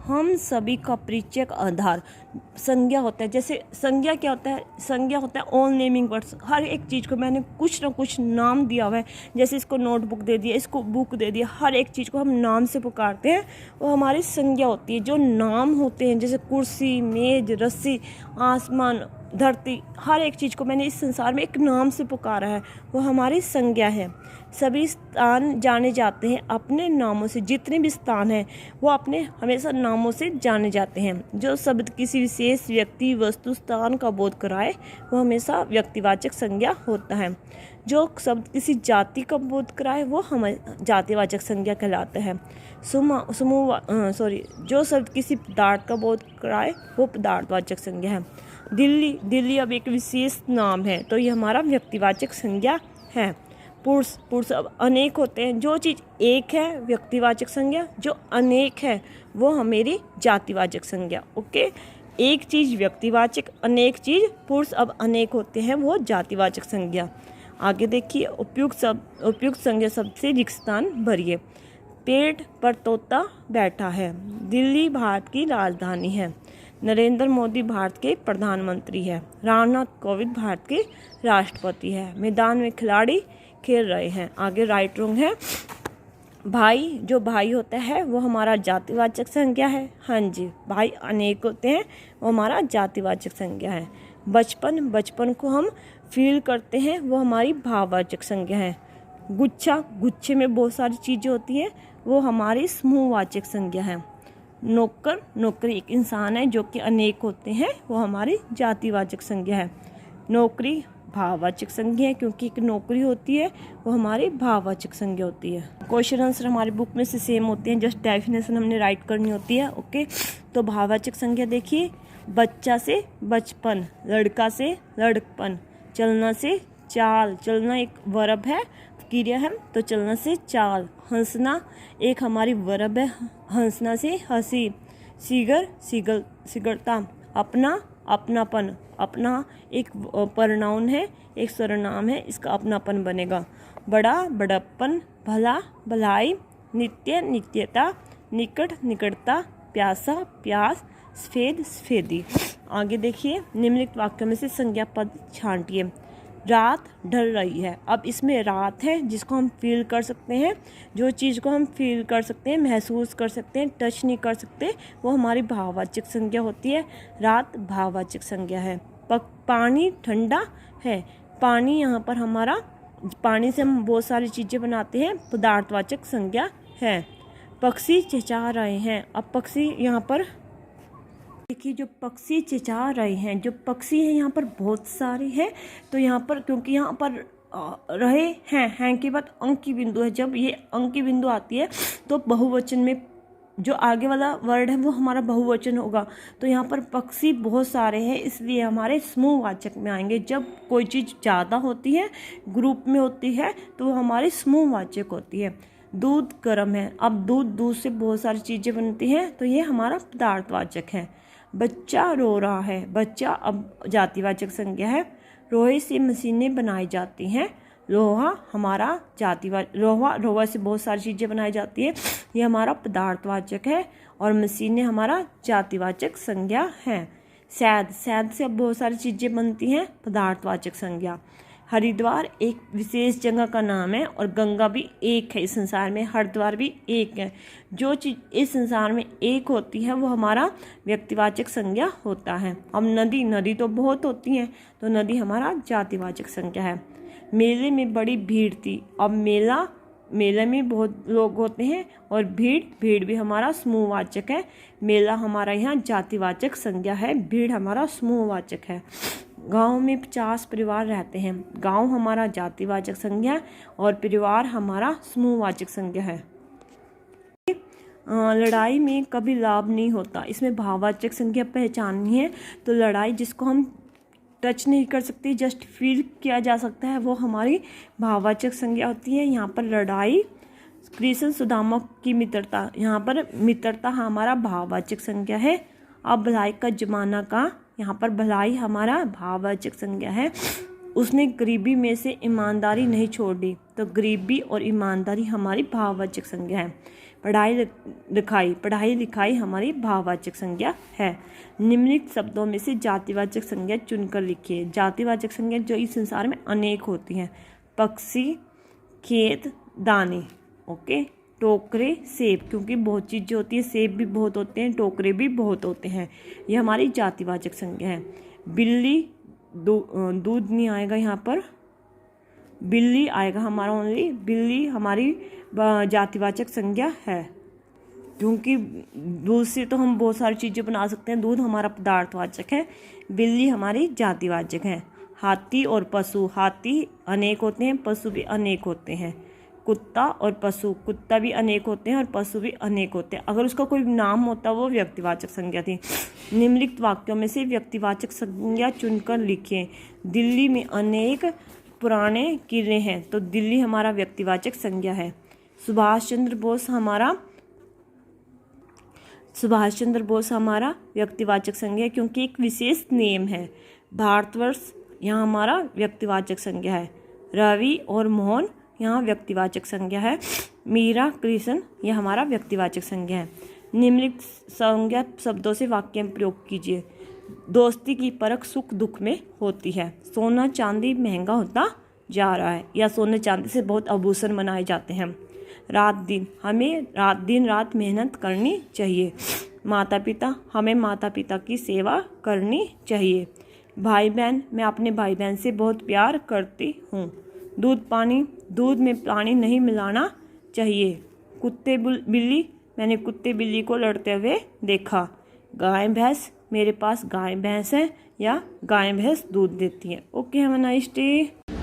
हम सभी का परिचय का आधार संज्ञा होता है। जैसे संज्ञा क्या होता है? संज्ञा होता है ऑल नेमिंग वर्ड्स। हर एक चीज़ को मैंने कुछ ना कुछ नाम दिया हुआ है। जैसे इसको नोटबुक दे दिया, इसको बुक दे दिया, हर एक चीज़ को हम नाम से पुकारते हैं, वो हमारी संज्ञा होती है। जो नाम होते हैं जैसे कुर्सी, मेज, रस्सी, आसमान, धरती, हर एक चीज़ को मैंने इस संसार में एक नाम से पुकारा है, वो हमारी संज्ञा है। सभी स्थान जाने जाते हैं अपने नामों से। जितने भी स्थान हैं वो अपने हमेशा नामों से जाने जाते हैं। जो शब्द किसी विशेष व्यक्ति, वस्तु, स्थान का बोध कराए वो हमेशा व्यक्तिवाचक संज्ञा होता है। जो शब्द किसी जाति का बोध कराए वो हमें जातिवाचक संज्ञा कहलाता है। जो शब्द किसी पदार्थ का बोध कराए वो पदार्थवाचक संज्ञा है। दिल्ली अब एक विशेष नाम है तो ये हमारा व्यक्तिवाचक संज्ञा है। पुरुष अब अनेक होते हैं। जो चीज़ एक है व्यक्तिवाचक संज्ञा, जो अनेक है वो हमारी जातिवाचक संज्ञा। ओके, एक चीज़ व्यक्तिवाचक, अनेक चीज़ पुरुष अब अनेक होते हैं, वो जातिवाचक संज्ञा। आगे देखिए, उपयुक्त संज्ञा शब्द से रिक्त स्थान भरिए। पेड़ पर तोता बैठा है। दिल्ली भारत की राजधानी है। नरेंद्र मोदी भारत के प्रधानमंत्री है। रामनाथ कोविंद भारत के राष्ट्रपति है। मैदान में खिलाड़ी खेल रहे हैं। आगे राइट रॉन्ग है। भाई, जो भाई होता है वो हमारा जातिवाचक संज्ञा है। हाँ जी, भाई अनेक होते हैं, वो हमारा जातिवाचक संज्ञा है। बचपन को हम फील करते हैं, वो हमारी भाववाचक संज्ञा है। गुच्छे में बहुत सारी चीज़ें होती हैं, वो हमारी समूहवाचक संज्ञा है। नौकरी एक इंसान है जो कि अनेक होते हैं, वो हमारी जातिवाचक संज्ञा है। नौकरी भाववाचक संज्ञा है क्योंकि एक नौकरी होती है, वो हमारी भाववाचक संज्ञा होती है। क्वेश्चन आंसर हमारी बुक में से सेम होते हैं, जस्ट डेफिनेशन हमने राइट करनी होती है। ओके, तो भाववाचक संज्ञा देखिए, बच्चा से बचपन, लड़का से लड़कपन, चलना से चाल, चलना एक वर्ब है, क्रिया है, तो चलना से चाल। हंसना एक हमारी वर्ब है, हंसना से हंसी। सिगरता, अपनापन, अपना एक परनाउन है, एक सर्वनाम है, इसका अपनापन बनेगा। बड़प्पन, भला भलाई, नित्य नित्यता, निकटता, प्यासा प्यास, सफेदी। आगे देखिए, निम्नलिखित वाक्यों में से संज्ञा पद छांटिए। रात ढल रही है। अब इसमें रात है जिसको हम फील कर सकते हैं। जो चीज़ को हम फील कर सकते हैं, महसूस कर सकते हैं, टच नहीं कर सकते, वो हमारी भाववाचक संज्ञा होती है। रात भाववाचक संज्ञा है। पानी ठंडा है। पानी यहाँ पर हमारा, पानी से हम बहुत सारी चीज़ें बनाते हैं, पदार्थवाचक संज्ञा है। पक्षी चहचहा रहे हैं। अब पक्षी यहाँ पर देखिए, जो पक्षी चहचहा रहे हैं, जो पक्षी हैं यहाँ पर बहुत सारे हैं, तो यहाँ पर क्योंकि यहाँ पर रहे हैं के बाद अंक की बिंदु है, जब ये अंक की बिंदु आती है तो बहुवचन में जो आगे वाला वर्ड है वो हमारा बहुवचन होगा। तो यहाँ पर पक्षी बहुत सारे हैं, इसलिए हमारे समूहवाचक में आएंगे। जब कोई चीज़ ज़्यादा होती है, ग्रुप में होती है, तो वो हमारी समूहवाचक होती है। दूध गर्म है। अब दूध से बहुत सारी चीज़ें बनती हैं, तो ये हमारा पदार्थवाचक है। बच्चा रो रहा है। बच्चा अब जातिवाचक संज्ञा है। लोहे से मशीनें बनाई जाती हैं। लोहा हमारा लोहा से बहुत सारी चीज़ें बनाई जाती है, ये हमारा पदार्थवाचक है। और मशीनें हमारा जातिवाचक संज्ञा है। शहद से अब बहुत सारी चीज़ें बनती हैं, पदार्थवाचक संज्ञा। हरिद्वार एक विशेष जगह का नाम है और गंगा भी एक है इस संसार में, हरिद्वार भी एक है। जो चीज़ इस संसार में एक होती है वो हमारा व्यक्तिवाचक संज्ञा होता है। अब नदी तो बहुत होती हैं, तो नदी हमारा जातिवाचक संज्ञा है। मेले में बड़ी भीड़ थी। अब मेले में बहुत लोग होते हैं, और भीड़ भी हमारा समूहवाचक है। मेला हमारा यहाँ जातिवाचक संज्ञा है, भीड़ हमारा समूहवाचक है। गांव में 50 परिवार रहते हैं। गांव हमारा जातिवाचक संज्ञा और परिवार हमारा समूहवाचक संज्ञा है। लड़ाई में कभी लाभ नहीं होता। इसमें भाववाचक संज्ञा पहचाननी है, तो लड़ाई जिसको हम टच नहीं कर सकते, जस्ट फील किया जा सकता है, वो हमारी भाववाचक संज्ञा होती है। यहाँ पर लड़ाई, कृष्ण सुदामा की मित्रता, यहाँ पर मित्रता हमारा भाववाचक संज्ञा है। अब भलाई का जमाना का, यहाँ पर भलाई हमारा भाववाचक संज्ञा है। उसने गरीबी में से ईमानदारी नहीं छोड़ी, तो गरीबी और ईमानदारी हमारी भाववाचक संज्ञा है। पढ़ाई लिखाई हमारी भाववाचक संज्ञा है। निम्नलिखित शब्दों में से जातिवाचक संज्ञा चुनकर लिखिए। जातिवाचक संज्ञा जो इस संसार में अनेक होती हैं। पक्षी, खेत, दाने, ओके। टोकरे, सेब, क्योंकि बहुत चीज़ें होती है, सेब भी बहुत होते हैं, टोकरे भी बहुत होते हैं, ये हमारी जातिवाचक संज्ञा है। बिल्ली, दूध नहीं आएगा यहाँ पर, बिल्ली आएगा हमारा ओनली। बिल्ली हमारी जातिवाचक संज्ञा है, क्योंकि दूध से तो हम बहुत सारी चीज़ें बना सकते हैं, दूध हमारा पदार्थवाचक है, बिल्ली हमारी जातिवाचक है। हाथी और पशु, हाथी अनेक होते हैं, पशु भी अनेक होते हैं। कुत्ता और पशु, कुत्ता भी अनेक होते हैं और पशु भी अनेक होते हैं। अगर उसका कोई नाम होता वो व्यक्तिवाचक संज्ञा थी। निम्नलिखित वाक्यों में से व्यक्तिवाचक संज्ञा चुनकर लिखें। दिल्ली में अनेक पुराने किले हैं, तो दिल्ली हमारा व्यक्तिवाचक संज्ञा है। सुभाष चंद्र बोस हमारा व्यक्तिवाचक संज्ञा है, क्योंकि एक विशेष नेम है। भारतवर्ष यहाँ हमारा व्यक्तिवाचक संज्ञा है। रवि और मोहन यहाँ व्यक्तिवाचक संज्ञा है। मीरा, कृष्ण यह हमारा व्यक्तिवाचक संज्ञा है। निम्नलिखित संज्ञा शब्दों से वाक्य में प्रयोग कीजिए। दोस्ती की परख सुख दुख में होती है। सोना चांदी महंगा होता जा रहा है, या सोने चांदी से बहुत आभूषण बनाए जाते हैं। रात दिन, हमें दिन रात मेहनत करनी चाहिए। माता पिता, हमें माता पिता की सेवा करनी चाहिए। भाई बहन, मैं अपने भाई बहन से बहुत प्यार करती हूँ। दूध पानी, दूध में पानी नहीं मिलाना चाहिए। कुत्ते बिल्ली, मैंने कुत्ते बिल्ली को लड़ते हुए देखा। गाय भैंस, मेरे पास गाय भैंस है, या गाय भैंस दूध देती है। Okay, have a nice day.